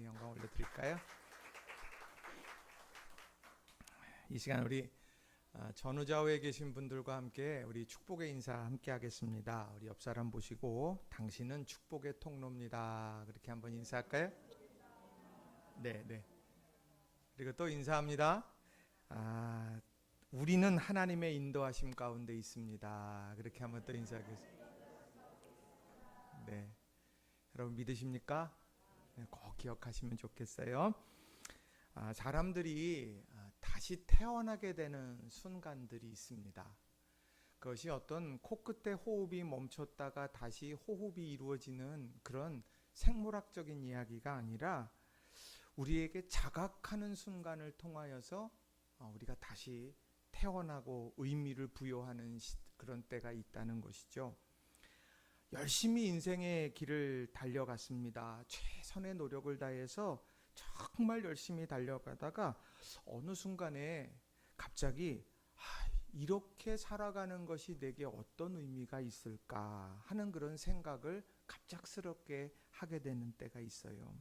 우리 영광 올려드릴까요? 이 시간 우리 전우좌우에 계신 분들과 함께 우리 축복의 인사 함께 하겠습니다. 우리 옆 사람 보시고 당신은 축복의 통로입니다. 그렇게 한번 인사할까요? 네. 그리고 또 인사합니다. 우리는 하나님의 인도하심 가운데 있습니다. 그렇게 한번 또 인사하겠습니다. 네, 여러분 믿으십니까? 네, 꼭 기억하시면 좋겠어요. 사람들이 다시 태어나게 되는 순간들이 있습니다. 그것이 어떤 코끝에 호흡이 멈췄다가 다시 호흡이 이루어지는 그런 생물학적인 이야기가 아니라 우리에게 자각하는 순간을 통하여서 우리가 다시 태어나고 의미를 부여하는 그런 때가 있다는 것이죠. 열심히 인생의 길을 달려갔습니다. 최선의 노력을 다해서 정말 열심히 달려가다가 어느 순간에 갑자기 이렇게 살아가는 것이 내게 어떤 의미가 있을까 하는 그런 생각을 갑작스럽게 하게 되는 때가 있어요.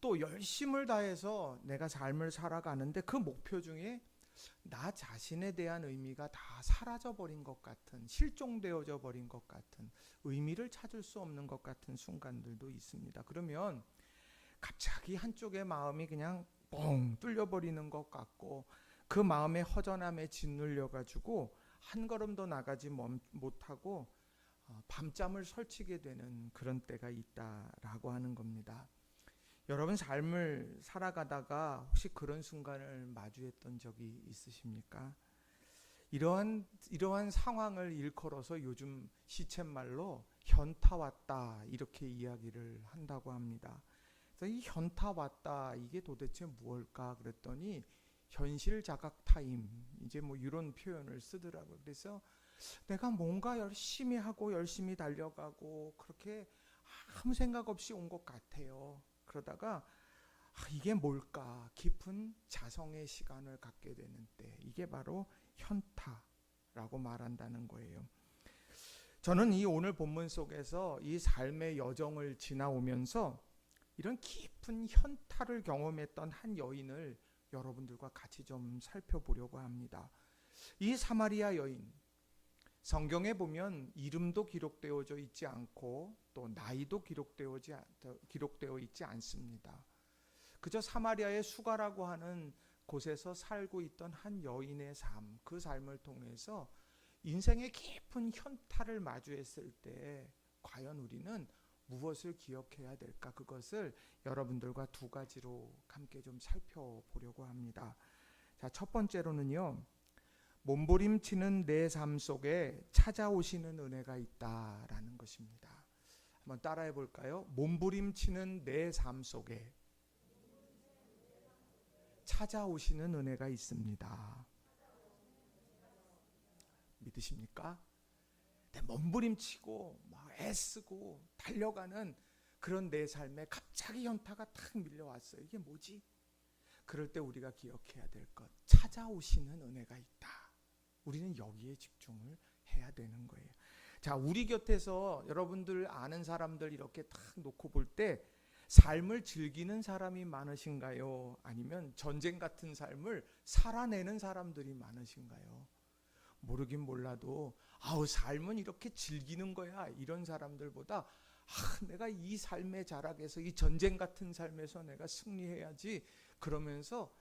또 열심을 다해서 내가 삶을 살아가는데 그 목표 중에 나 자신에 대한 의미가 다 사라져 버린 것 같은, 실종되어져 버린 것 같은, 의미를 찾을 수 없는 것 같은 순간들도 있습니다. 그러면 갑자기 한쪽의 마음이 그냥 뻥 뚫려버리는 것 같고 그 마음의 허전함에 짓눌려 가지고 한 걸음도 나가지 못하고 밤잠을 설치게 되는 그런 때가 있다라고 하는 겁니다. 여러분 삶을 살아가다가 혹시 그런 순간을 마주했던 적이 있으십니까? 이러한 상황을 일컬어서 요즘 시쳇말로 현타 왔다 이렇게 이야기를 한다고 합니다. 그래서 이 현타 왔다 이게 도대체 무엇일까 그랬더니 현실 자각 타임 이제 뭐 이런 표현을 쓰더라고요. 그래서 내가 뭔가 열심히 하고 열심히 달려가고 그렇게 아무 생각 없이 온 것 같아요. 그러다가 이게 뭘까 깊은 자성의 시간을 갖게 되는 때 이게 바로 현타라고 말한다는 거예요. 저는 이 오늘 본문 속에서 이 삶의 여정을 지나오면서 이런 깊은 현타를 경험했던 한 여인을 여러분들과 같이 좀 살펴보려고 합니다. 이 사마리아 여인 성경에 보면 이름도 기록되어져 있지 않고 또 나이도 기록되어 있지 않습니다. 그저 사마리아의 수가라고 하는 곳에서 살고 있던 한 여인의 삶, 그 삶을 통해서 인생의 깊은 현타를 마주했을 때 과연 우리는 무엇을 기억해야 될까? 그것을 여러분들과 두 가지로 함께 좀 살펴보려고 합니다. 자, 첫 번째로는요. 몸부림치는 내 삶 속에 찾아오시는 은혜가 있다라는 것입니다. 한번 따라해 볼까요? 몸부림치는 내 삶 속에 찾아오시는 은혜가 있습니다. 믿으십니까? 몸부림치고 막 애쓰고 달려가는 그런 내 삶에 갑자기 현타가 탁 밀려왔어요. 이게 뭐지? 그럴 때 우리가 기억해야 될 것, 찾아오시는 은혜가 있다. 우리는 여기에 집중을 해야 되는 거예요. 자, 우리 곁에서 여러분들 아는 사람들 이렇게 딱 놓고 볼 때 삶을 즐기는 사람이 많으신가요? 아니면 전쟁 같은 삶을 살아내는 사람들이 많으신가요? 모르긴 몰라도 삶은 이렇게 즐기는 거야 이런 사람들보다 내가 이 삶의 자락에서 이 전쟁 같은 삶에서 내가 승리해야지 그러면서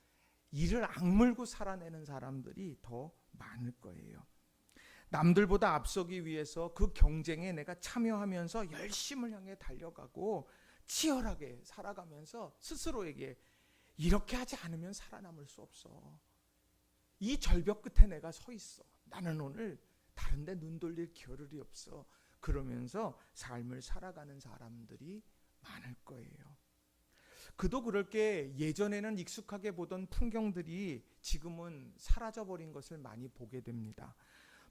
이를 악물고 살아내는 사람들이 더 많을 거예요. 남들보다 앞서기 위해서 그 경쟁에 내가 참여하면서 열심을 향해 달려가고 치열하게 살아가면서 스스로에게 이렇게 하지 않으면 살아남을 수 없어. 이 절벽 끝에 내가 서 있어. 나는 오늘 다른 데 눈 돌릴 겨를이 없어. 그러면서 삶을 살아가는 사람들이 많을 거예요. 그도 그럴 게 예전에는 익숙하게 보던 풍경들이 지금은 사라져버린 것을 많이 보게 됩니다.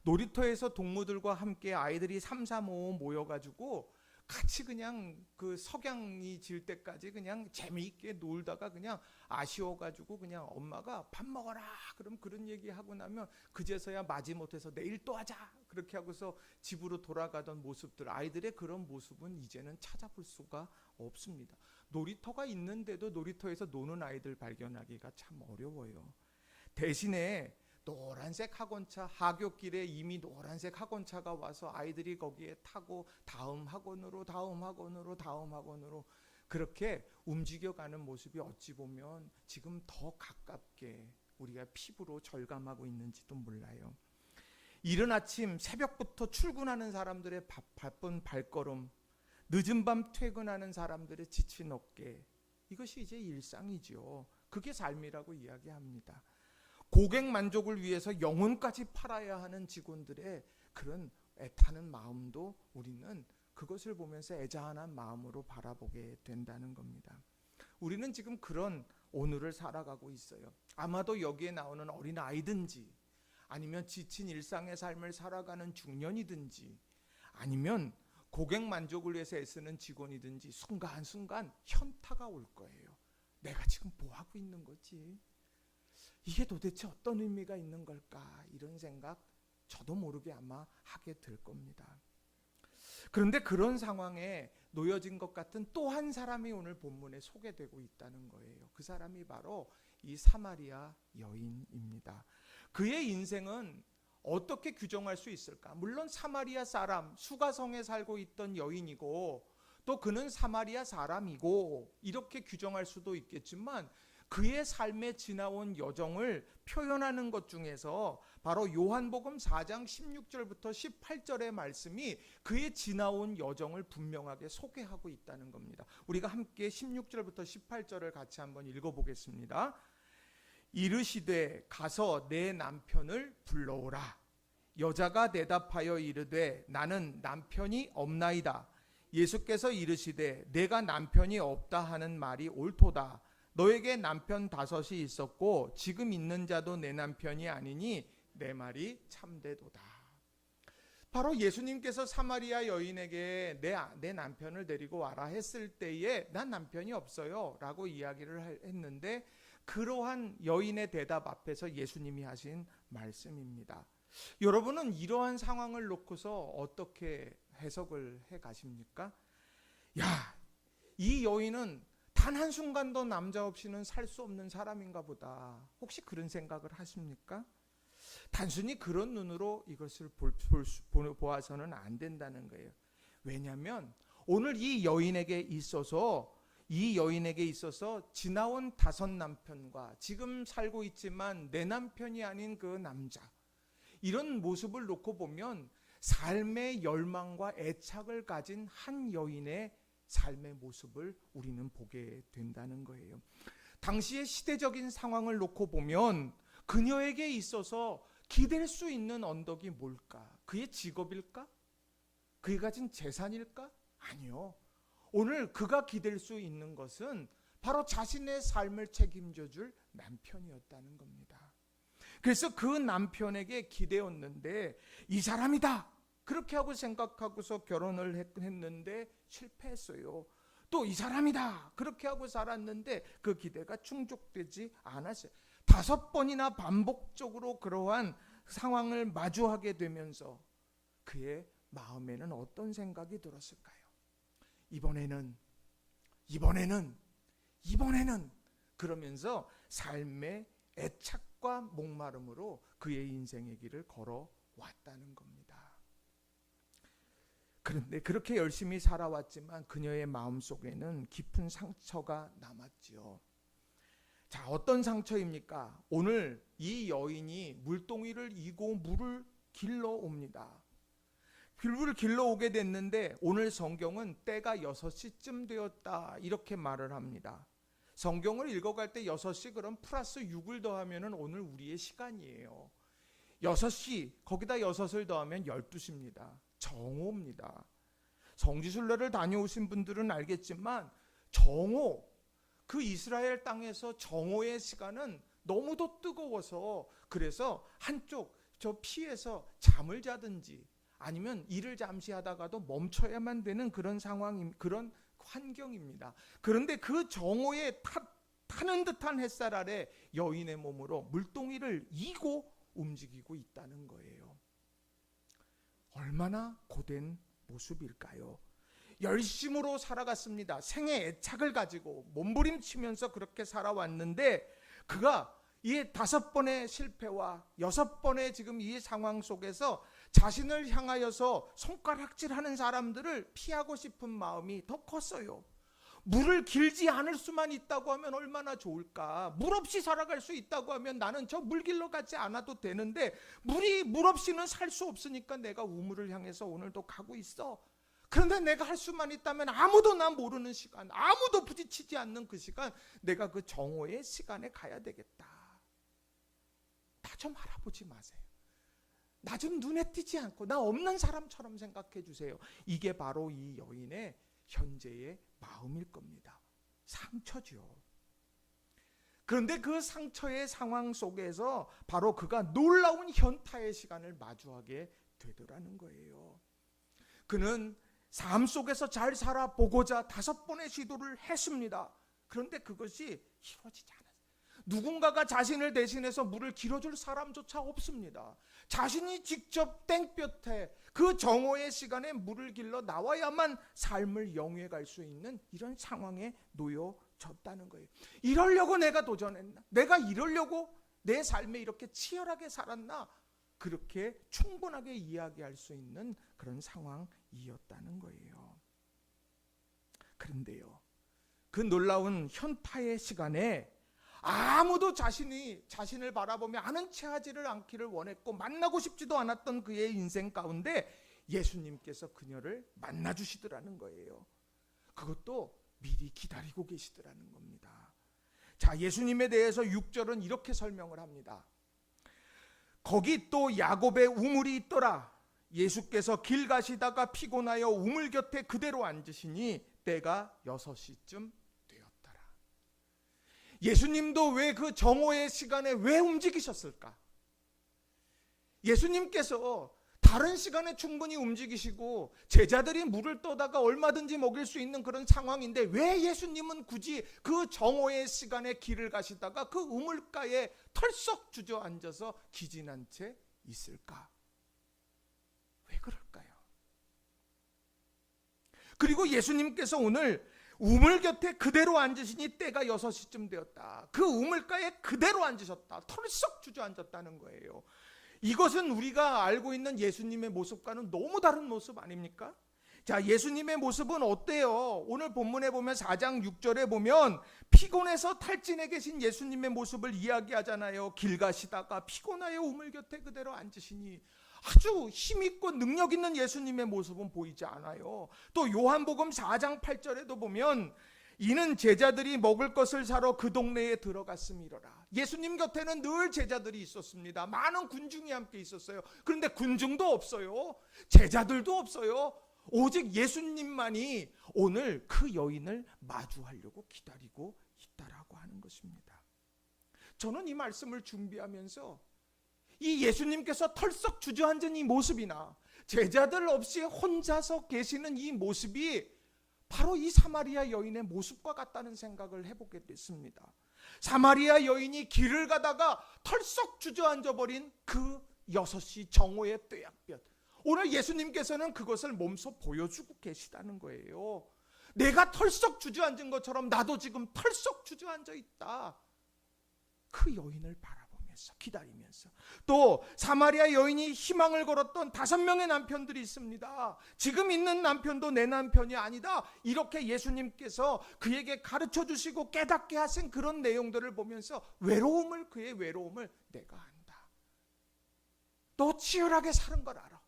놀이터에서 동무들과 함께 아이들이 3, 4, 5 모여가지고 같이 그냥 그 석양이 질 때까지 그냥 재미있게 놀다가 그냥 아쉬워가지고 그냥 엄마가 밥 먹어라 그럼 그런 얘기하고 나면 그제서야 마지못해서 내일 또 하자 그렇게 하고서 집으로 돌아가던 모습들, 아이들의 그런 모습은 이제는 찾아볼 수가 없습니다. 놀이터가 있는데도 놀이터에서 노는 아이들 발견하기가 참 어려워요. 대신에 노란색 학원차, 하굣길에 이미 노란색 학원차가 와서 아이들이 거기에 타고 다음 학원으로 그렇게 움직여가는 모습이 어찌 보면 지금 더 가깝게 우리가 피부로 절감하고 있는지도 몰라요. 이른 아침 새벽부터 출근하는 사람들의 바쁜 발걸음, 늦은 밤 퇴근하는 사람들의 지친 어깨, 이것이 이제 일상이죠. 그게 삶이라고 이야기합니다. 고객 만족을 위해서 영혼까지 팔아야 하는 직원들의 그런 애타는 마음도 우리는 그것을 보면서 애자한 마음으로 바라보게 된다는 겁니다. 우리는 지금 그런 오늘을 살아가고 있어요. 아마도 여기에 나오는 어린 아이든지 아니면 지친 일상의 삶을 살아가는 중년이든지 아니면 고객 만족을 위해서 애쓰는 직원이든지 순간순간 현타가 올 거예요. 내가 지금 뭐 하고 있는 거지? 이게 도대체 어떤 의미가 있는 걸까? 이런 생각 저도 모르게 아마 하게 될 겁니다. 그런데 그런 상황에 놓여진 것 같은 또 한 사람이 오늘 본문에 소개되고 있다는 거예요. 그 사람이 바로 이 사마리아 여인입니다. 그의 인생은 어떻게 규정할 수 있을까? 물론 사마리아 사람, 수가성에 살고 있던 여인이고 또 그는 사마리아 사람이고 이렇게 규정할 수도 있겠지만 그의 삶에 지나온 여정을 표현하는 것 중에서 바로 요한복음 4장 16절부터 18절의 말씀이 그의 지나온 여정을 분명하게 소개하고 있다는 겁니다. 우리가 함께 16절부터 18절을 같이 한번 읽어보겠습니다. 이르시되 가서 내 남편을 불러오라. 여자가 대답하여 이르되 나는 남편이 없나이다. 예수께서 이르시되 내가 남편이 없다 하는 말이 옳도다. 너에게 남편 5이 있었고 지금 있는 자도 내 남편이 아니니 내 말이 참되도다. 바로 예수님께서 사마리아 여인에게 내 남편을 데리고 와라 했을 때에 난 남편이 없어요 라고 이야기를 했는데 그러한 여인의 대답 앞에서 예수님이 하신 말씀입니다. 여러분은 이러한 상황을 놓고서 어떻게 해석을 해 가십니까? 야, 이 여인은 단 한순간도 남자 없이는 살 수 없는 사람인가 보다. 혹시 그런 생각을 하십니까? 단순히 그런 눈으로 이것을 보아서는 안 된다는 거예요. 왜냐하면 오늘 이 여인에게 있어서 지나온 5 남편과 지금 살고 있지만 내 남편이 아닌 그 남자, 이런 모습을 놓고 보면 삶의 열망과 애착을 가진 한 여인의 삶의 모습을 우리는 보게 된다는 거예요. 당시의 시대적인 상황을 놓고 보면 그녀에게 있어서 기댈 수 있는 언덕이 뭘까? 그의 직업일까? 그가 가진 재산일까? 아니요. 오늘 그가 기댈 수 있는 것은 바로 자신의 삶을 책임져 줄 남편이었다는 겁니다. 그래서 그 남편에게 기대었는데 이 사람이다 그렇게 하고 생각하고서 결혼을 했는데 실패했어요. 또 이 사람이다 그렇게 하고 살았는데 그 기대가 충족되지 않았어요. 5번이나 반복적으로 그러한 상황을 마주하게 되면서 그의 마음에는 어떤 생각이 들었을까요? 이번에는 그러면서 삶의 애착과 목마름으로 그의 인생의 길을 걸어왔다는 겁니다. 그런데 그렇게 열심히 살아왔지만 그녀의 마음속에는 깊은 상처가 남았지요. 자, 어떤 상처입니까? 오늘 이 여인이 물동이를 이고 물을 길러 옵니다. 물을 길러 오게 됐는데 오늘 성경은 때가 6시쯤 되었다 이렇게 말을 합니다. 성경을 읽어갈 때 6시 그럼 플러스 6을 더하면 오늘 우리의 시간이에요. 6시 거기다 6을 더하면 12시입니다. 정오입니다. 성지순례를 다녀오신 분들은 알겠지만 정오, 그 이스라엘 땅에서 정오의 시간은 너무도 뜨거워서 그래서 한쪽 저 피해서 잠을 자든지 아니면 일을 잠시 하다가도 멈춰야만 되는 그런 상황, 그런 환경입니다. 그런데 그 정오에 타는 듯한 햇살 아래 여인의 몸으로 물동이를 이고 움직이고 있다는 거예요. 얼마나 고된 모습일까요? 열심으로 살아갔습니다. 생애 애착을 가지고 몸부림치면서 그렇게 살아왔는데 그가 이 5번의 실패와 6번의 지금 이 상황 속에서 자신을 향하여서 손가락질하는 사람들을 피하고 싶은 마음이 더 컸어요. 물을 길지 않을 수만 있다고 하면 얼마나 좋을까. 물 없이 살아갈 수 있다고 하면 나는 저 물 길러 가지 않아도 되는데 물 없이는 살 수 없으니까 내가 우물을 향해서 오늘도 가고 있어. 그런데 내가 할 수만 있다면 아무도 나 모르는 시간, 아무도 부딪히지 않는 그 시간, 내가 그 정오의 시간에 가야 되겠다. 나 좀 알아보지 마세요. 나 좀 눈에 띄지 않고 나 없는 사람처럼 생각해 주세요. 이게 바로 이 여인의 현재의 마음일 겁니다. 상처죠. 그런데 그 상처의 상황 속에서 바로 그가 놀라운 현타의 시간을 마주하게 되더라는 거예요. 그는 삶 속에서 잘 살아보고자 5번의 시도를 했습니다. 그런데 그것이 이루어지지 않았어요. 누군가가 자신을 대신해서 물을 길어줄 사람조차 없습니다. 자신이 직접 땡볕에 그 정오의 시간에 물을 길러 나와야만 삶을 영위해 갈 수 있는 이런 상황에 놓여졌다는 거예요. 이러려고 내가 도전했나? 내가 이러려고 내 삶에 이렇게 치열하게 살았나? 그렇게 충분하게 이야기할 수 있는 그런 상황이었다는 거예요. 그런데요, 그 놀라운 현타의 시간에 아무도 자신을 바라보며 아는 체 하지를 않기를 원했고 만나고 싶지도 않았던 그의 인생 가운데 예수님께서 그녀를 만나주시더라는 거예요. 그것도 미리 기다리고 계시더라는 겁니다. 자, 예수님에 대해서 6절은 이렇게 설명을 합니다. 거기 또 야곱의 우물이 있더라. 예수께서 길 가시다가 피곤하여 우물 곁에 그대로 앉으시니 때가 6시쯤 되었더라. 예수님도 왜 그 정오의 시간에 왜 움직이셨을까? 예수님께서 다른 시간에 충분히 움직이시고 제자들이 물을 떠다가 얼마든지 먹일 수 있는 그런 상황인데 왜 예수님은 굳이 그 정오의 시간에 길을 가시다가 그 우물가에 털썩 주저앉아서 기진한 채 있을까? 왜 그럴까요? 그리고 예수님께서 오늘 우물 곁에 그대로 앉으시니 때가 6시쯤 되었다. 그 우물가에 그대로 앉으셨다. 털썩 주저앉았다는 거예요. 이것은 우리가 알고 있는 예수님의 모습과는 너무 다른 모습 아닙니까? 자, 예수님의 모습은 어때요? 오늘 본문에 보면 4장 6절에 보면 피곤해서 탈진해 계신 예수님의 모습을 이야기하잖아요. 길 가시다가 피곤하여 우물 곁에 그대로 앉으시니 아주 힘있고 능력 있는 예수님의 모습은 보이지 않아요. 또 요한복음 4장 8절에도 보면 이는 제자들이 먹을 것을 사러 그 동네에 들어갔음이로라. 예수님 곁에는 늘 제자들이 있었습니다. 많은 군중이 함께 있었어요. 그런데 군중도 없어요. 제자들도 없어요. 오직 예수님만이 오늘 그 여인을 마주하려고 기다리고 있다라고 하는 것입니다. 저는 이 말씀을 준비하면서 이 예수님께서 털썩 주저앉은 이 모습이나 제자들 없이 혼자서 계시는 이 모습이 바로 이 사마리아 여인의 모습과 같다는 생각을 해보게 됐습니다. 사마리아 여인이 길을 가다가 털썩 주저앉아 버린 그 6시 정오의 뙤약볕, 오늘 예수님께서는 그것을 몸소 보여주고 계시다는 거예요. 내가 털썩 주저앉은 것처럼 나도 지금 털썩 주저앉아 있다. 그 여인을 바라보면서 기다리면서, 또 사마리아 여인이 희망을 걸었던 5명의 남편들이 있습니다. 지금 있는 남편도 내 남편이 아니다, 이렇게 예수님께서 그에게 가르쳐 주시고 깨닫게 하신 그런 내용들을 보면서 그의 외로움을 내가 안다. 너 치열하게 사는 걸 알아.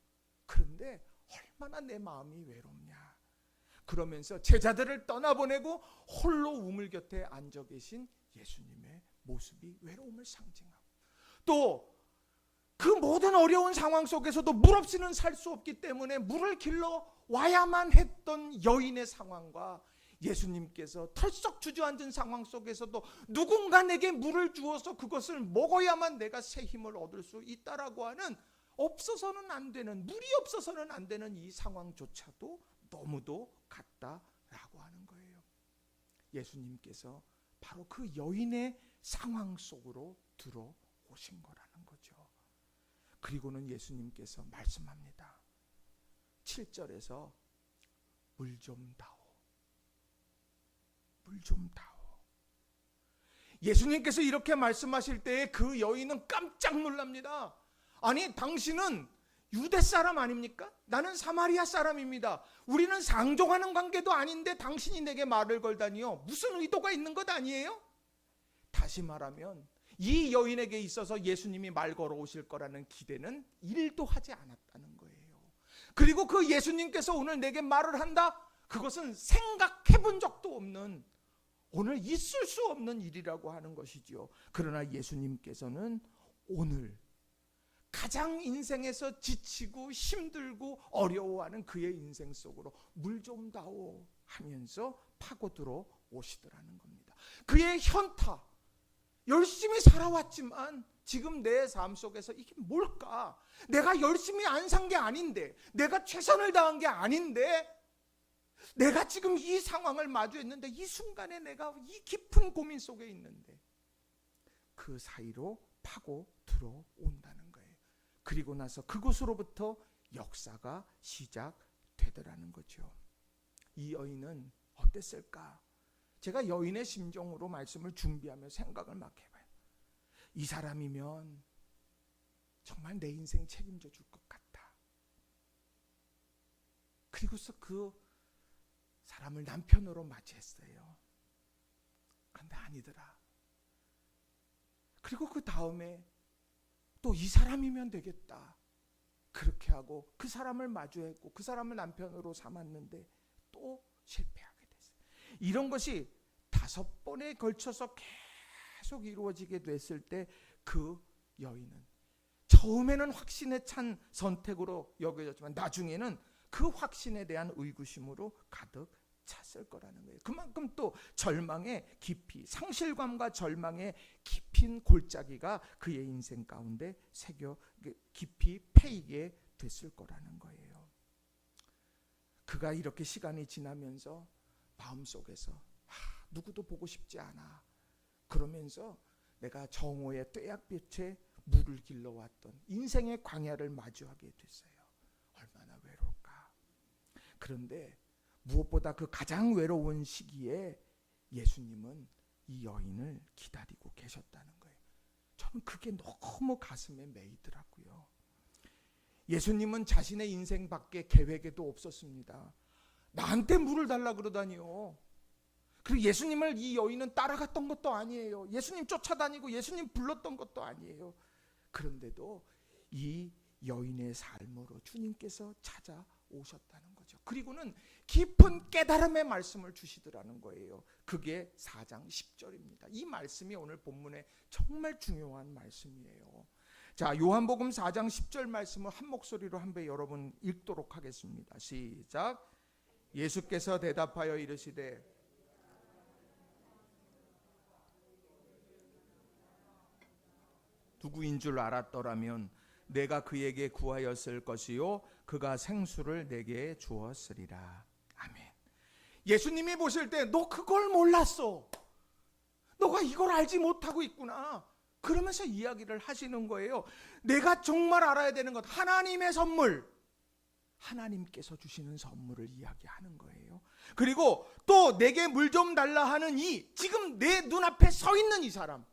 그런데 얼마나 내 마음이 외롭냐. 그러면서 제자들을 떠나보내고 홀로 우물 곁에 앉아 계신 예수님의 모습이 외로움을 상징하고, 또 그 모든 어려운 상황 속에서도 물 없이는 살 수 없기 때문에 물을 길러 와야만 했던 여인의 상황과 예수님께서 털썩 주저앉은 상황 속에서도 누군가 내게 물을 주어서 그것을 먹어야만 내가 새 힘을 얻을 수 있다라고 하는, 없어서는 안 되는, 물이 없어서는 안 되는 이 상황조차도 너무도 같다라고 하는 거예요. 예수님께서 바로 그 여인의 상황 속으로 들어오신 거라는 거죠. 그리고는 예수님께서 말씀합니다. 7절에서 물 좀 다오. 물 좀 다오. 예수님께서 이렇게 말씀하실 때에 그 여인은 깜짝 놀랍니다. 아니, 당신은 유대 사람 아닙니까? 나는 사마리아 사람입니다. 우리는 상종하는 관계도 아닌데 당신이 내게 말을 걸다니요. 무슨 의도가 있는 것 아니에요? 다시 말하면 이 여인에게 있어서 예수님이 말 걸어오실 거라는 기대는 1도 하지 않았다는 거예요. 그리고 그 예수님께서 오늘 내게 말을 한다? 그것은 생각해 본 적도 없는, 오늘 있을 수 없는 일이라고 하는 것이지요. 그러나 예수님께서는 오늘 가장 인생에서 지치고 힘들고 어려워하는 그의 인생 속으로 물 좀 다오 하면서 파고들어 오시더라는 겁니다. 그의 현타, 열심히 살아왔지만 지금 내 삶 속에서 이게 뭘까? 내가 열심히 안 산 게 아닌데, 내가 최선을 다한 게 아닌데, 내가 지금 이 상황을 마주했는데, 이 순간에 내가 이 깊은 고민 속에 있는데, 그 사이로 파고 들어온다는 거예요. 그리고 나서 그곳으로부터 역사가 시작되더라는 거죠. 이 여인은 어땠을까? 제가 여인의 심정으로 말씀을 준비하며 생각을 막 해봐요. 이 사람이면 정말 내 인생 책임져 줄 것 같다. 그리고서 그 사람을 남편으로 맞이했어요. 그런데 아니더라. 그리고 그 다음에 또 이 사람이면 되겠다. 그렇게 하고 그 사람을 마주했고 그 사람을 남편으로 삼았는데 또 실패하게 됐어요. 이런 것이 5번에 걸쳐서 계속 이루어지게 됐을 때 그 여인은 처음에는 확신에 찬 선택으로 여겨졌지만 나중에는 그 확신에 대한 의구심으로 가득 찼을 거라는 거예요. 그만큼 또 절망의 깊이, 상실감과 절망의 깊은 골짜기가 그의 인생 가운데 새겨 깊이 패이게 됐을 거라는 거예요. 그가 이렇게 시간이 지나면서 마음속에서 누구도 보고 싶지 않아. 그러면서 내가 정오의 떼약볕에 물을 길러왔던 인생의 광야를 마주하게 됐어요. 얼마나 외로울까. 그런데 무엇보다 그 가장 외로운 시기에 예수님은 이 여인을 기다리고 계셨다는 거예요. 저는 그게 너무 가슴에 메이더라고요. 예수님은 자신의 인생 밖에 계획에도 없었습니다. 나한테 물을 달라 그러다니요. 그리고 예수님을 이 여인은 따라갔던 것도 아니에요. 예수님 쫓아다니고 예수님 불렀던 것도 아니에요. 그런데도 이 여인의 삶으로 주님께서 찾아오셨다는 거죠. 그리고는 깊은 깨달음의 말씀을 주시더라는 거예요. 그게 4장 10절입니다. 이 말씀이 오늘 본문에 정말 중요한 말씀이에요. 자, 요한복음 4장 10절 말씀을 한 목소리로 한번 여러분 읽도록 하겠습니다. 시작. 예수께서 대답하여 이르시되 누구인 줄 알았더라면 내가 그에게 구하였을 것이요 그가 생수를 내게 주었으리라. 아멘. 예수님이 보실 때 너 그걸 몰랐어. 너가 이걸 알지 못하고 있구나. 그러면서 이야기를 하시는 거예요. 내가 정말 알아야 되는 것, 하나님의 선물, 하나님께서 주시는 선물을 이야기하는 거예요. 그리고 또 내게 물 좀 달라 하는 이 지금 내 눈앞에 서 있는 이 사람,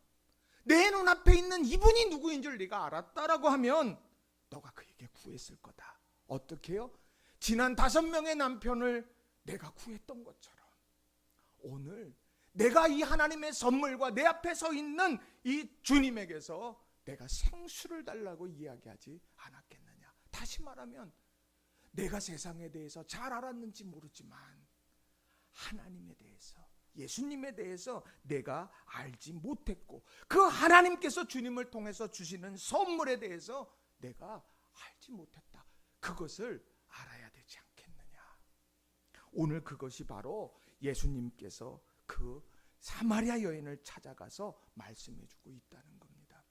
내 눈앞에 있는 이분이 누구인 줄 네가 알았다라고 하면 너가 그에게 구했을 거다. 어떻게 해요? 지난 5명의 남편을 내가 구했던 것처럼 오늘 내가 이 하나님의 선물과 내 앞에 서 있는 이 주님에게서 내가 생수를 달라고 이야기하지 않았겠느냐. 다시 말하면 내가 세상에 대해서 잘 알았는지 모르지만 하나님에 대해서, 예수님에 대해서 내가 알지 못했고 그 하나님께서 주님을 통해서 주시는 선물에 대해서 내가 알지 못했다. 그것을 알아야 되지 않겠느냐. 오늘 그것이 바로 예수님께서 그 사마리아 여인을 찾아가서 말씀해주고 있다는 겁니다.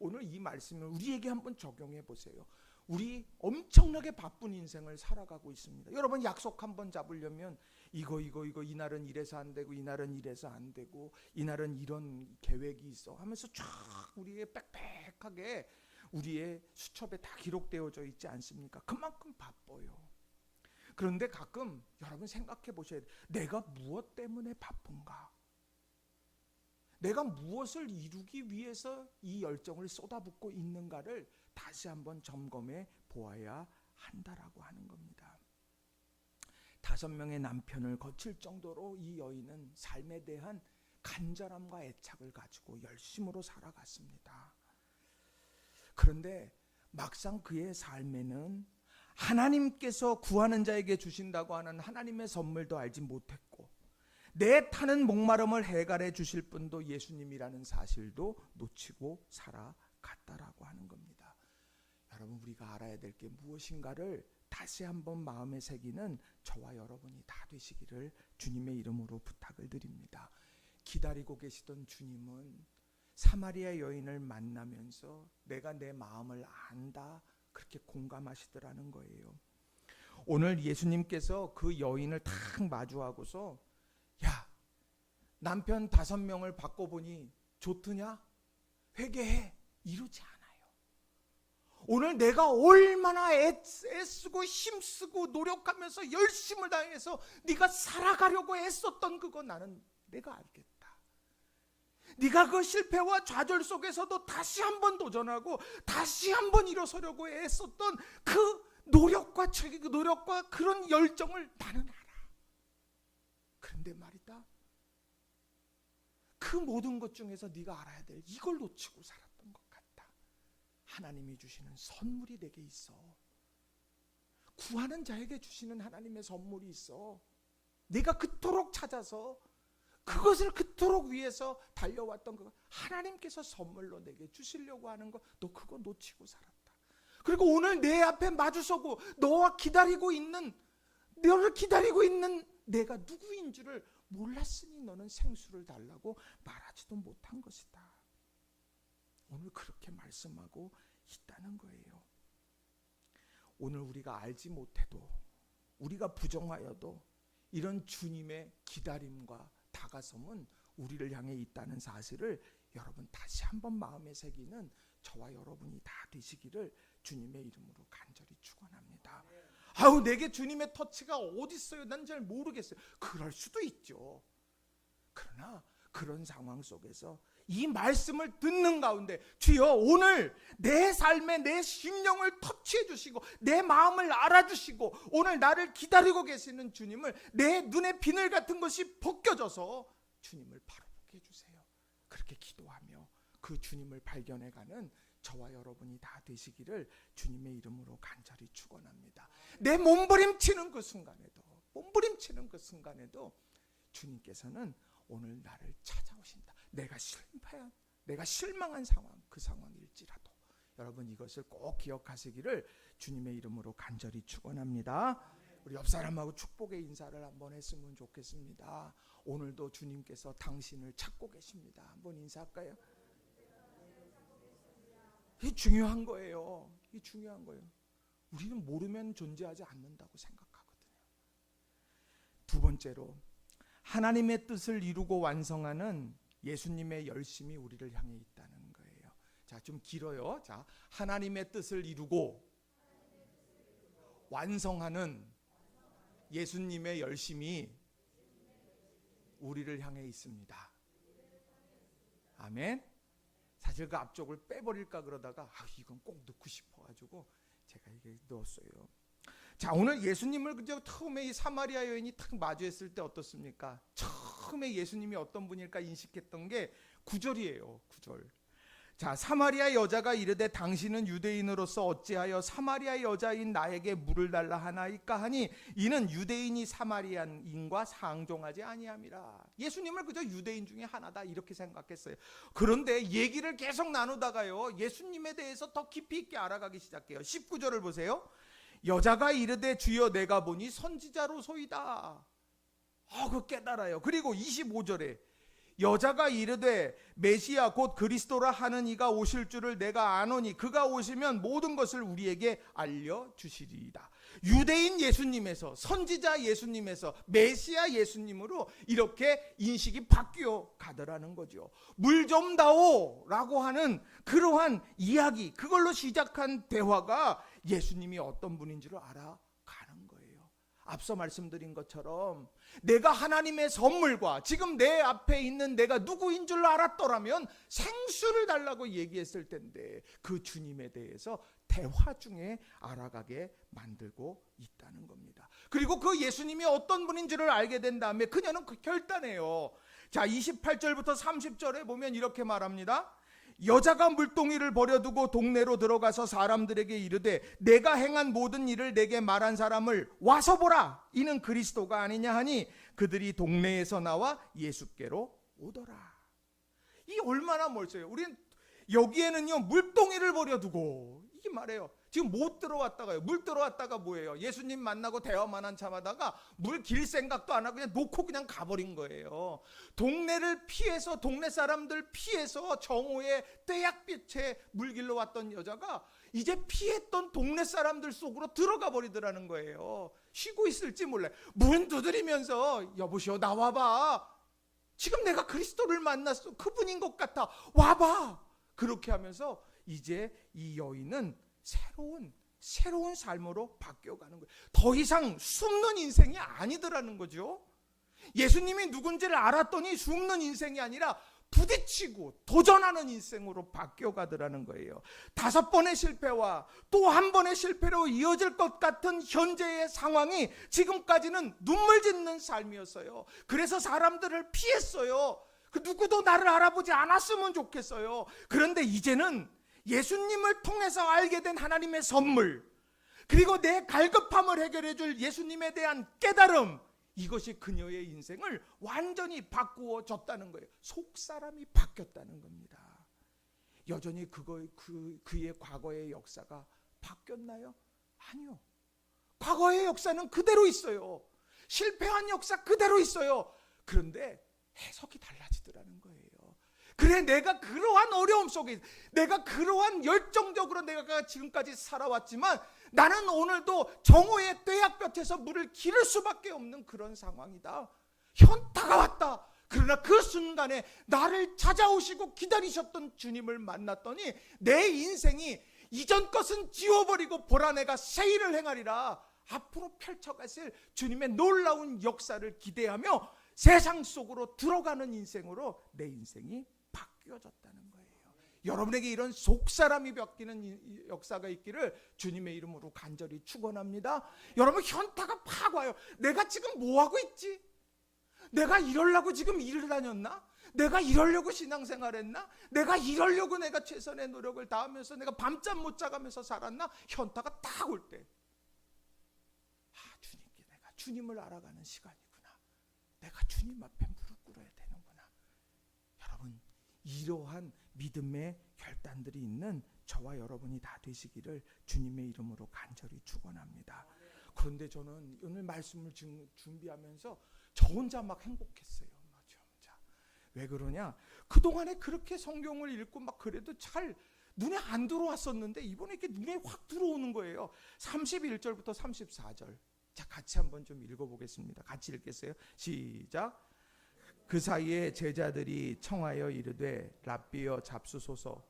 오늘 이 말씀을 우리에게 한번 적용해 보세요. 우리 엄청나게 바쁜 인생을 살아가고 있습니다. 여러분 약속 한번 잡으려면 이거 이날은 이래서 안 되고 이날은 이래서 안 되고 이날은 이런 계획이 있어 하면서 쫙 우리의 빽빽하게 우리의 수첩에 다 기록되어져 있지 않습니까? 그만큼 바빠요. 그런데 가끔 여러분 생각해 보셔야 돼요. 내가 무엇 때문에 바쁜가? 내가 무엇을 이루기 위해서 이 열정을 쏟아붓고 있는가를 다시 한번 점검해 보아야 한다라고 하는 겁니다. 5명의 남편을 거칠 정도로 이 여인은 삶에 대한 간절함과 애착을 가지고 열심으로 살아갔습니다. 그런데 막상 그의 삶에는 하나님께서 구하는 자에게 주신다고 하는 하나님의 선물도 알지 못했고, 내 타는 목마름을 해결해 주실 분도 예수님이라는 사실도 놓치고 살아갔다라고 하는 겁니다. 여러분, 우리가 알아야 될 게 무엇인가를 다시 한번 마음에 새기는 저와 여러분이 다 되시기를 주님의 이름으로 부탁을 드립니다. 기다리고 계시던 주님은 사마리아 여인을 만나면서 내가 내 마음을 안다, 그렇게 공감하시더라는 거예요. 오늘 예수님께서 그 여인을 탁 마주하고서 야, 남편 5명을 바꿔보니 좋더냐? 회개해. 이러지 않아요. 오늘 내가 얼마나 애쓰고 힘쓰고 노력하면서 열심을 다해서 네가 살아가려고 애썼던 그거 나는 내가 알겠다. 네가 그 실패와 좌절 속에서도 다시 한번 도전하고 다시 한번 일어서려고 애썼던 그 노력과 그런 열정을 나는 알아. 그런데 말이다, 그 모든 것 중에서 네가 알아야 될 이걸 놓치고 살았던 것 같다. 하나님이 주시는 선물이 내게 있어. 구하는 자에게 주시는 하나님의 선물이 있어. 내가 그토록 찾아서 그것을 그토록 위해서 달려왔던 거, 하나님께서 선물로 내게 주시려고 하는 거, 너 그거 놓치고 살았다. 그리고 오늘 내 앞에 마주서고 너를 기다리고 있는 내가 누구인 줄을 몰랐으니 너는 생수를 달라고 말하지도 못한 것이다. 오늘 그렇게 말씀하고 있다는 거예요. 오늘 우리가 알지 못해도, 우리가 부정하여도 이런 주님의 기다림과 다가섬은 우리를 향해 있다는 사실을 여러분 다시 한번 마음에 새기는 저와 여러분이 다 되시기를 주님의 이름으로 간절히 축원합니다. 아우, 내게 주님의 터치가 어디 있어요? 난 잘 모르겠어요. 그럴 수도 있죠. 그러나 그런 상황 속에서 이 말씀을 듣는 가운데 주여, 오늘 내 삶에 내 심령을 터치해 주시고 내 마음을 알아주시고 오늘 나를 기다리고 계시는 주님을, 내 눈에 비늘 같은 것이 벗겨져서 주님을 바로 보게 해주세요. 그렇게 기도하며 그 주님을 발견해가는 저와 여러분이 다 되시기를 주님의 이름으로 간절히 축원합니다. 내 몸부림치는 그 순간에도 주님께서는 오늘 나를 찾아오신다. 내가 실망한 상황, 그 상황일지라도 여러분 이것을 꼭 기억하시기를 주님의 이름으로 간절히 축원합니다. 우리 옆 사람하고 축복의 인사를 한번 했으면 좋겠습니다. 오늘도 주님께서 당신을 찾고 계십니다. 한번 인사할까요? 이 중요한 거예요. 우리는 모르면 존재하지 않는다고 생각하거든요. 두 번째로, 하나님의 뜻을 이루고 완성하는 예수님의 열심이 우리를 향해 있다는 거예요. 자, 좀 길어요. 자, 하나님의 뜻을 이루고 완성하는 예수님의 열심이 우리를 향해 있습니다. 아멘. 사실 그 앞쪽을 빼버릴까 그러다가 이건 꼭 넣고 싶어가지고 제가 이게 넣었어요. 자, 오늘 예수님을 그저 처음에 이 사마리아 여인이 탁 마주했을 때 어떻습니까? 처음에 예수님이 어떤 분일까 인식했던 게 9절이에요. 9절. 자, 사마리아 여자가 이르되 당신은 유대인으로서 어찌하여 사마리아 여자인 나에게 물을 달라 하나이까 하니 이는 유대인이 사마리아인과 상종하지 아니함이라. 예수님을 그저 유대인 중에 하나다 이렇게 생각했어요. 그런데 얘기를 계속 나누다가요, 예수님에 대해서 더 깊이 있게 알아가기 시작해요. 19절을 보세요. 여자가 이르되 주여 내가 보니 선지자로소이다. 그 깨달아요. 그리고 25절에 여자가 이르되 메시아 곧 그리스도라 하는 이가 오실 줄을 내가 아노니 그가 오시면 모든 것을 우리에게 알려주시리이다. 유대인 예수님에서, 선지자 예수님에서 메시아 예수님으로 이렇게 인식이 바뀌어 가더라는 거죠. 물 좀 다오 라고 하는 그러한 이야기, 그걸로 시작한 대화가 예수님이 어떤 분인 줄 알아가는 거예요. 앞서 말씀드린 것처럼 내가 하나님의 선물과 지금 내 앞에 있는 내가 누구인 줄 알았더라면 생수를 달라고 얘기했을 텐데 그 주님에 대해서 대화 중에 알아가게 만들고 있다는 겁니다. 그리고 그 예수님이 어떤 분인지를 알게 된 다음에 그녀는 결단해요. 자, 28절부터 30절에 보면 이렇게 말합니다. 여자가 물동이를 버려두고 동네로 들어가서 사람들에게 이르되 내가 행한 모든 일을 내게 말한 사람을 와서 보라, 이는 그리스도가 아니냐 하니 그들이 동네에서 나와 예수께로 오더라. 이 얼마나 멀어요. 우리는 여기에는요 물동이를 버려두고 이게 말해요. 지금 못 들어왔다가요. 물 들어왔다가 뭐예요? 예수님 만나고 대화만 한참 하다가 물 길 생각도 안 하고 그냥 놓고 그냥 가버린 거예요. 동네를 피해서, 동네 사람들 피해서 정오에 떼약빛에 물길로 왔던 여자가 이제 피했던 동네 사람들 속으로 들어가 버리더라는 거예요. 쉬고 있을지 몰라요. 문 두드리면서 여보시오 나와봐. 지금 내가 그리스도를 만났어. 그분인 것 같아. 와봐. 그렇게 하면서 이제 이 여인은 새로운 삶으로 바뀌어가는 거예요. 더 이상 숨는 인생이 아니더라는 거죠. 예수님이 누군지를 알았더니 숨는 인생이 아니라 부딪히고 도전하는 인생으로 바뀌어가더라는 거예요. 5번의 실패와 또 한 번의 실패로 이어질 것 같은 현재의 상황이 지금까지는 눈물 짓는 삶이었어요. 그래서 사람들을 피했어요. 그 누구도 나를 알아보지 않았으면 좋겠어요. 그런데 이제는 예수님을 통해서 알게 된 하나님의 선물, 그리고 내 갈급함을 해결해 줄 예수님에 대한 깨달음, 이것이 그녀의 인생을 완전히 바꾸어 줬다는 거예요. 속사람이 바뀌었다는 겁니다. 여전히 그의 과거의 역사가 바뀌었나요? 아니요. 과거의 역사는 그대로 있어요. 실패한 역사 그대로 있어요. 그런데 해석이 달라지더라는 거예요. 그래, 내가 그러한 어려움 속에, 내가 그러한 열정적으로 내가 지금까지 살아왔지만 나는 오늘도 정오의 떼약볕에서 물을 기를 수밖에 없는 그런 상황이다. 현타가 왔다. 그러나 그 순간에 나를 찾아오시고 기다리셨던 주님을 만났더니 내 인생이 이전 것은 지워버리고 보라 내가 새 일을 행하리라. 앞으로 펼쳐가실 주님의 놀라운 역사를 기대하며 세상 속으로 들어가는 인생으로 내 인생이 바뀌어졌다는 거예요. 여러분에게 이런 속사람이 바뀌는 역사가 있기를 주님의 이름으로 간절히 축원합니다. 여러분, 현타가 팍 와요. 내가 지금 뭐하고 있지? 내가 이러려고 지금 일을 다녔나? 내가 이러려고 신앙생활 했나? 내가 이러려고 내가 최선의 노력을 다하면서 내가 밤잠 못 자가면서 살았나? 현타가 딱 올 때, 주님께 내가 주님을 알아가는 시간이구나. 내가 주님 앞에 무릎 꿇어야 되는구나. 여러분, 이러한 믿음의 결단들이 있는 저와 여러분이 다 되시기를 주님의 이름으로 간절히 축원합니다. 그런데 저는 오늘 말씀을 준비하면서 저 혼자 막 행복했어요. 저 혼자. 왜 그러냐? 그동안에 그렇게 성경을 읽고 막 그래도 잘 눈에 안 들어왔었는데 이번에 이렇게 눈에 확 들어오는 거예요. 31절부터 34절. 자, 같이 한번 좀 읽어보겠습니다. 같이 읽겠어요. 시작. 그 사이에 제자들이 청하여 이르되 랍비여 잡수소서.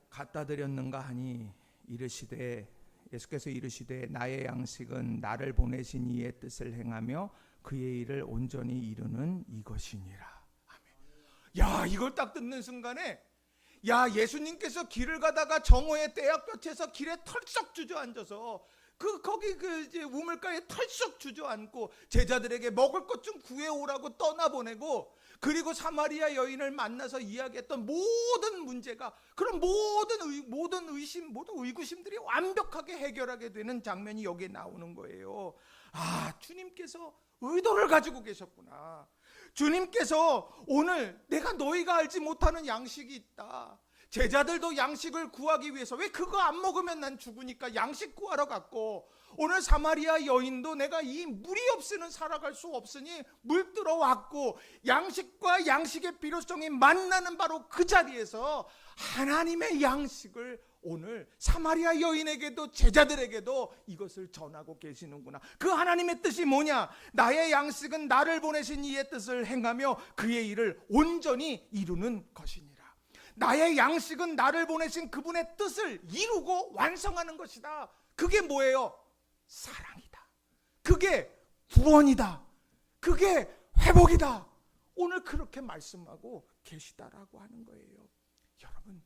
갖다 드렸는가 하니 이르시되, 예수께서 이르시되 나의 양식은 나를 보내신 이의 뜻을 행하며 그의 일을 온전히 이루는 이것이니라. 아멘. 야, 이걸 딱 듣는 순간에, 야, 예수님께서 길을 가다가 정오의 떼약볕에서 길에 털썩 주저앉아서 거기 이제 우물가에 털썩 주저앉고 제자들에게 먹을 것 좀 구해오라고 떠나보내고, 그리고 사마리아 여인을 만나서 이야기했던 모든 문제가, 그런 모든 의심, 모든 의구심들이 완벽하게 해결하게 되는 장면이 여기에 나오는 거예요. 아, 주님께서 의도를 가지고 계셨구나. 주님께서 오늘 내가 너희가 알지 못하는 양식이 있다. 제자들도 양식을 구하기 위해서, 왜 그거 안 먹으면 난 죽으니까 양식 구하러 갔고, 오늘 사마리아 여인도 내가 이 물이 없이는 살아갈 수 없으니 물 들어 왔고, 양식과 양식의 필요성이 만나는 바로 그 자리에서 하나님의 양식을 오늘 사마리아 여인에게도 제자들에게도 이것을 전하고 계시는구나. 그 하나님의 뜻이 뭐냐? 나의 양식은 나를 보내신 이의 뜻을 행하며 그의 일을 온전히 이루는 것이니라. 나의 양식은 나를 보내신 그분의 뜻을 이루고 완성하는 것이다. 그게 뭐예요? 사랑이다. 그게 구원이다. 그게 회복이다. 오늘 그렇게 말씀하고 계시다라고 하는 거예요. 여러분,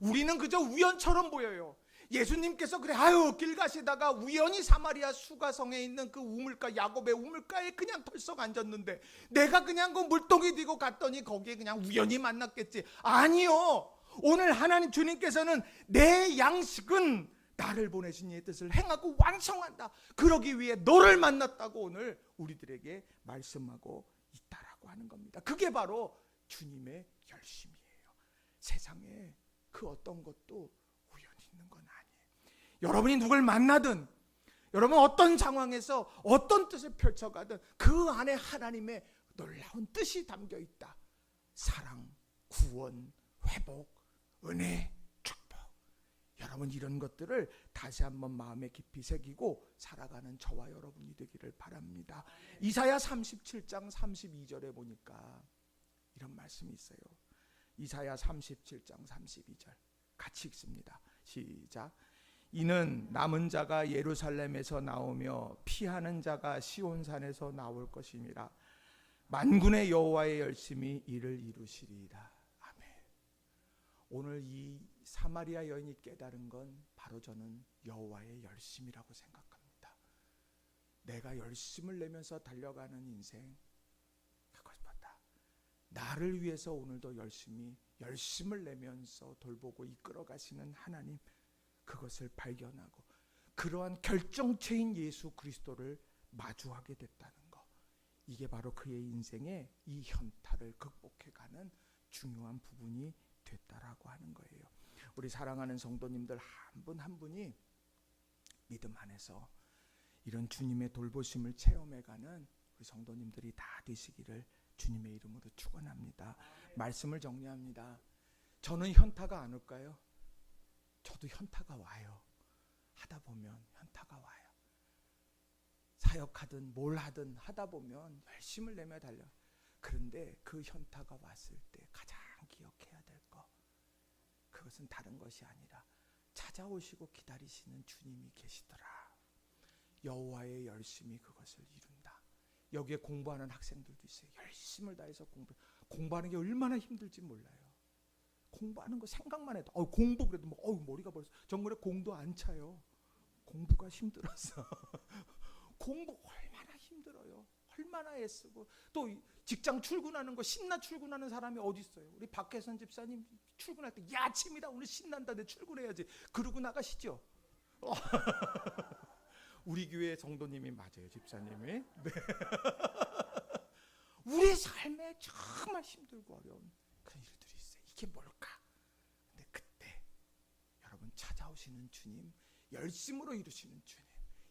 우리는 그저 우연처럼 보여요. 예수님께서 그래 길 가시다가 우연히 사마리아 수가성에 있는 그 우물가, 야곱의 우물가에 그냥 털썩 앉았는데 내가 그냥 그 물동이 들고 갔더니 거기에 그냥 우연히 만났겠지. 아니요. 오늘 하나님 주님께서는 내 양식은 나를 보내신 이의 뜻을 행하고 완성한다. 그러기 위해 너를 만났다고 오늘 우리들에게 말씀하고 있다라고 하는 겁니다. 그게 바로 주님의 열심이에요. 세상에 그 어떤 것도 우연히 있는 건 아니에요. 여러분이 누굴 만나든, 여러분 어떤 상황에서 어떤 뜻을 펼쳐가든 그 안에 하나님의 놀라운 뜻이 담겨 있다. 사랑, 구원, 회복, 은혜, 축복. 여러분 이런 것들을 다시 한번 마음에 깊이 새기고 살아가는 저와 여러분이 되기를 바랍니다. 이사야 37장 32절에 보니까 이런 말씀이 있어요. 이사야 37장 32절 같이 읽습니다. 시작. 이는 남은 자가 예루살렘에서 나오며 피하는 자가 시온산에서 나올 것이니라. 만군의 여호와의 열심히 이를 이루시리이다. 아멘. 오늘 이 사마리아 여인이 깨달은 건 바로 저는 여호와의 열심이라고 생각합니다. 내가 열심을 내면서 달려가는 인생, 그것보다 나를 위해서 오늘도 열심을 내면서 돌보고 이끌어 가시는 하나님, 그것을 발견하고 그러한 결정체인 예수 그리스도를 마주하게 됐다는 것, 이게 바로 그의 인생의 이 현타를 극복해가는 중요한 부분이 됐다라고 하는 거예요. 우리 사랑하는 성도님들 한 분 한 분이 믿음 안에서 이런 주님의 돌보심을 체험해가는 우리 성도님들이 다 되시기를 주님의 이름으로 축원합니다. 말씀을 정리합니다. 저는 현타가 안 올까요? 저도 현타가 와요. 하다 보면 현타가 와요. 사역하든 뭘 하든 하다 보면 열심을 내며 달려. 그런데 그 현타가 왔을 때 가장 기억해야 될 것, 그것은 다른 것이 아니라 찾아오시고 기다리시는 주님이 계시더라. 여호와의 열심이 그것을 이룬다. 여기에 공부하는 학생들도 있어요. 열심을 다해서 공부하는 게 얼마나 힘들지 몰라요. 공부하는 거 생각만 해도 공부 그래도 머리가 벌써 정말에 공도 안 차요. 공부가 힘들어서 공부 얼마나 힘들어요. 얼마나 애쓰고 또 직장 출근하는 거 신나 출근하는 사람이 어디 있어요? 우리 박혜선 집사님 출근할 때 야 아침이다 오늘 신난다 내 출근해야지 그러고 나가시죠. 우리 교회 성도님이 맞아요, 집사님이. 네. 우리 삶에 정말 힘들고 어려운 그런 일들이 있어요. 이게 뭘까? 근데 그때 여러분 찾아오시는 주님, 열심으로 이루시는 주님,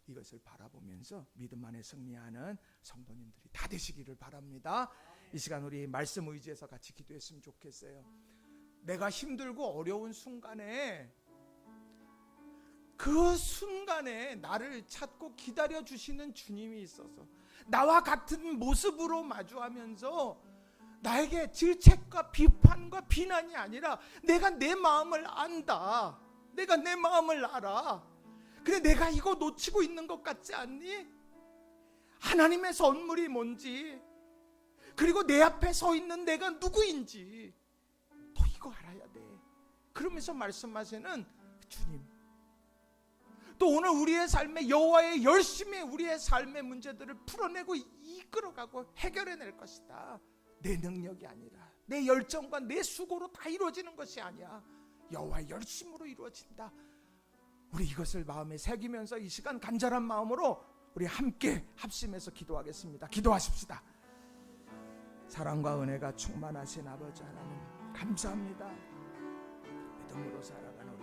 이것을 바라보면서 믿음 안에 승리하는 성도님들이 다 되시기를 바랍니다. 이 시간 우리 말씀 의지해서 같이 기도했으면 좋겠어요. 내가 힘들고 어려운 순간에, 그 순간에 나를 찾고 기다려주시는 주님이 있어서 나와 같은 모습으로 마주하면서 나에게 질책과 비판과 비난이 아니라 내가 내 마음을 안다. 내가 내 마음을 알아. 그래 내가 이거 놓치고 있는 것 같지 않니? 하나님의 선물이 뭔지, 그리고 내 앞에 서 있는 내가 누구인지 너 이거 알아야 돼. 그러면서 말씀하시는 주님, 또 오늘 우리의 삶에 여호와의 열심히 우리의 삶의 문제들을 풀어내고 이끌어가고 해결해낼 것이다. 내 능력이 아니라 내 열정과 내 수고로 다 이루어지는 것이 아니야. 여호와의 열심으로 이루어진다. 우리 이것을 마음에 새기면서 이 시간 간절한 마음으로 우리 함께 합심해서 기도하겠습니다. 기도하십시다. 사랑과 은혜가 충만하신 아버지 하나님 감사합니다. 믿음으로 살아가는